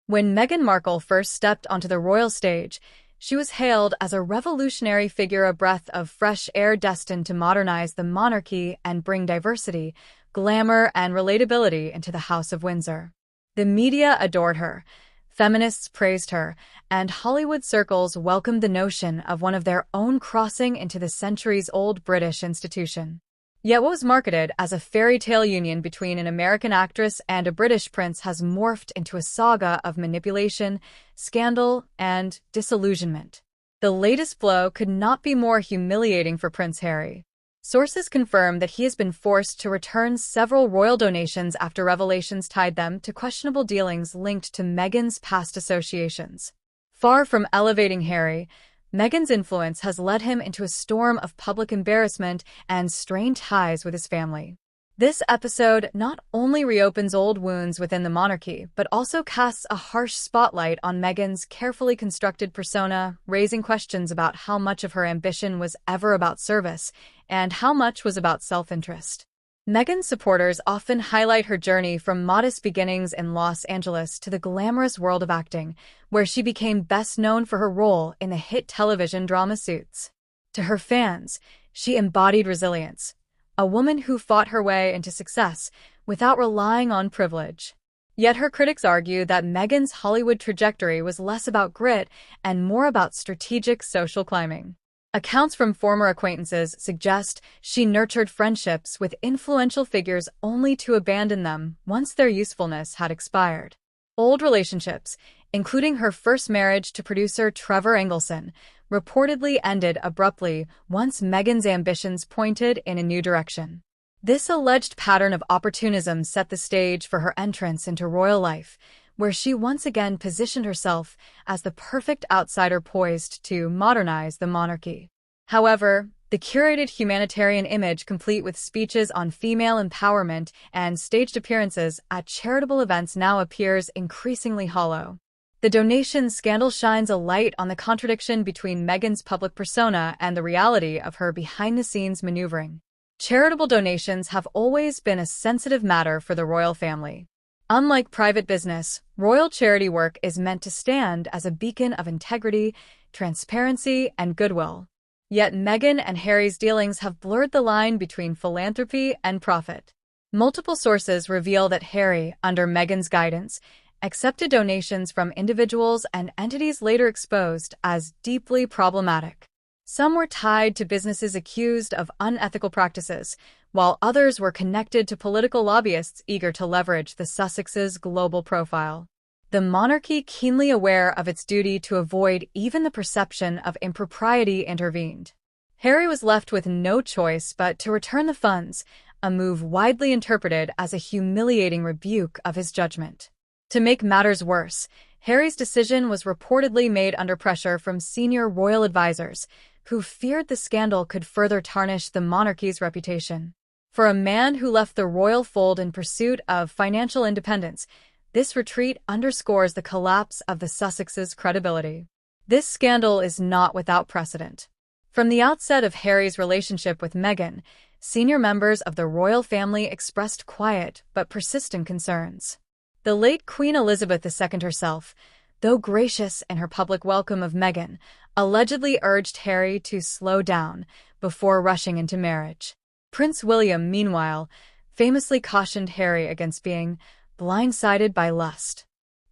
When Meghan Markle first stepped onto the royal stage, she was hailed as a revolutionary figure, a breath of fresh air destined to modernize the monarchy and bring diversity, glamour, and relatability into the House of Windsor. The media adored her, feminists praised her, and Hollywood circles welcomed the notion of one of their own crossing into the centuries-old British institution. Yet what was marketed as a fairy tale union between an American actress and a British prince has morphed into a saga of manipulation, scandal, and disillusionment. The latest blow could not be more humiliating for Prince Harry. Sources confirm that he has been forced to return several royal donations after revelations tied them to questionable dealings linked to Meghan's past associations. Far from elevating Harry, Meghan's influence has led him into a storm of public embarrassment and strained ties with his family. This episode not only reopens old wounds within the monarchy, but also casts a harsh spotlight on Meghan's carefully constructed persona, raising questions about how much of her ambition was ever about service and how much was about self-interest. Meghan's supporters often highlight her journey from modest beginnings in Los Angeles to the glamorous world of acting, where she became best known for her role in the hit television drama Suits. To her fans, she embodied resilience, a woman who fought her way into success without relying on privilege. Yet her critics argue that Meghan's Hollywood trajectory was less about grit and more about strategic social climbing. Accounts from former acquaintances suggest she nurtured friendships with influential figures only to abandon them once their usefulness had expired. Old relationships, including her first marriage to producer Trevor Engelson, reportedly ended abruptly once Meghan's ambitions pointed in a new direction. This alleged pattern of opportunism set the stage for her entrance into royal life, where she once again positioned herself as the perfect outsider poised to modernize the monarchy. However, the curated humanitarian image, complete with speeches on female empowerment and staged appearances at charitable events, now appears increasingly hollow. The donation scandal shines a light on the contradiction between Meghan's public persona and the reality of her behind-the-scenes maneuvering. Charitable donations have always been a sensitive matter for the royal family. Unlike private business, royal charity work is meant to stand as a beacon of integrity, transparency, and goodwill. Yet Meghan and Harry's dealings have blurred the line between philanthropy and profit. Multiple sources reveal that Harry, under Meghan's guidance, accepted donations from individuals and entities later exposed as deeply problematic. Some were tied to businesses accused of unethical practices, while others were connected to political lobbyists eager to leverage the Sussexes' global profile. The monarchy, keenly aware of its duty to avoid even the perception of impropriety, intervened. Harry was left with no choice but to return the funds, a move widely interpreted as a humiliating rebuke of his judgment. To make matters worse, Harry's decision was reportedly made under pressure from senior royal advisors, who feared the scandal could further tarnish the monarchy's reputation. For a man who left the royal fold in pursuit of financial independence, this retreat underscores the collapse of the Sussexes' credibility. This scandal is not without precedent. From the outset of Harry's relationship with Meghan, senior members of the royal family expressed quiet but persistent concerns. The late Queen Elizabeth II herself, though gracious in her public welcome of Meghan, allegedly urged Harry to slow down before rushing into marriage. Prince William, meanwhile, famously cautioned Harry against being blindsided by lust.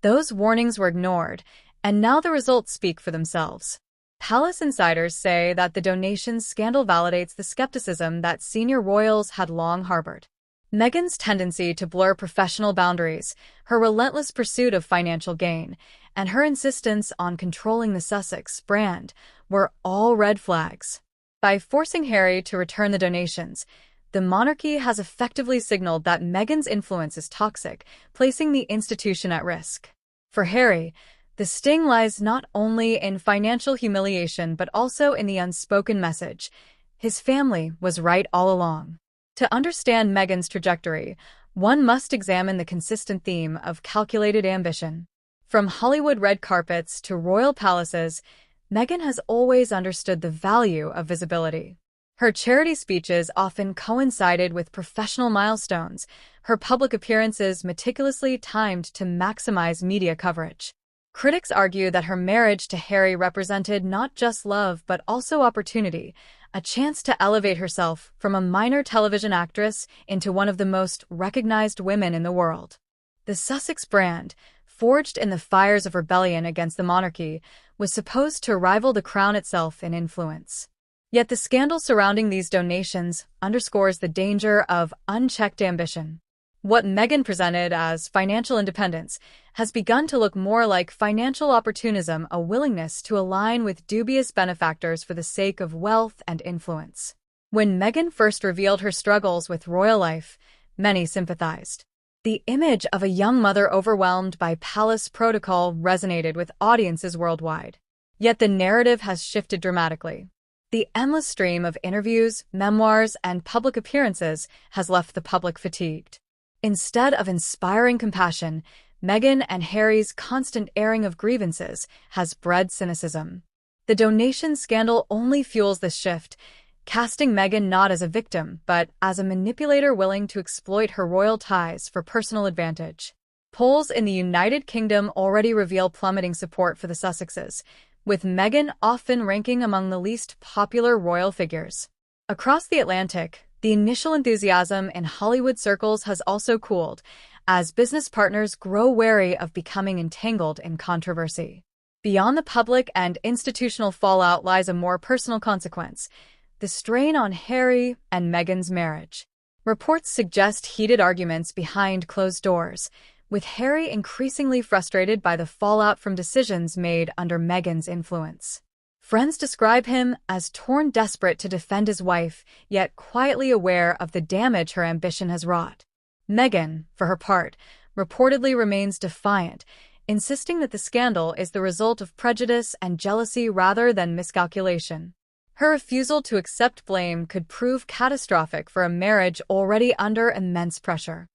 Those warnings were ignored, and now the results speak for themselves. Palace insiders say that the donations scandal validates the skepticism that senior royals had long harbored. Meghan's tendency to blur professional boundaries, her relentless pursuit of financial gain, and her insistence on controlling the Sussex brand were all red flags. By forcing Harry to return the donations, the monarchy has effectively signaled that Meghan's influence is toxic, placing the institution at risk. For Harry, the sting lies not only in financial humiliation but also in the unspoken message: his family was right all along. To understand Meghan's trajectory, one must examine the consistent theme of calculated ambition. From Hollywood red carpets to royal palaces, Meghan has always understood the value of visibility. Her charity speeches often coincided with professional milestones, her public appearances meticulously timed to maximize media coverage. Critics argue that her marriage to Harry represented not just love but also opportunity, a chance to elevate herself from a minor television actress into one of the most recognized women in the world. The Sussex brand, forged in the fires of rebellion against the monarchy, was supposed to rival the crown itself in influence. Yet the scandal surrounding these donations underscores the danger of unchecked ambition. What Meghan presented as financial independence has begun to look more like financial opportunism, a willingness to align with dubious benefactors for the sake of wealth and influence. When Meghan first revealed her struggles with royal life, many sympathized. The image of a young mother overwhelmed by palace protocol resonated with audiences worldwide. Yet the narrative has shifted dramatically. The endless stream of interviews, memoirs, and public appearances has left the public fatigued. Instead of inspiring compassion, Meghan and Harry's constant airing of grievances has bred cynicism. The donation scandal only fuels this shift, casting Meghan not as a victim, but as a manipulator willing to exploit her royal ties for personal advantage. Polls in the United Kingdom already reveal plummeting support for the Sussexes, with Meghan often ranking among the least popular royal figures. Across the Atlantic, the initial enthusiasm in Hollywood circles has also cooled, as business partners grow wary of becoming entangled in controversy. Beyond the public and institutional fallout lies a more personal consequence: the strain on Harry and Meghan's marriage. Reports suggest heated arguments behind closed doors, with Harry increasingly frustrated by the fallout from decisions made under Meghan's influence. Friends describe him as torn, desperate to defend his wife, yet quietly aware of the damage her ambition has wrought. Meghan, for her part, reportedly remains defiant, insisting that the scandal is the result of prejudice and jealousy rather than miscalculation. Her refusal to accept blame could prove catastrophic for a marriage already under immense pressure.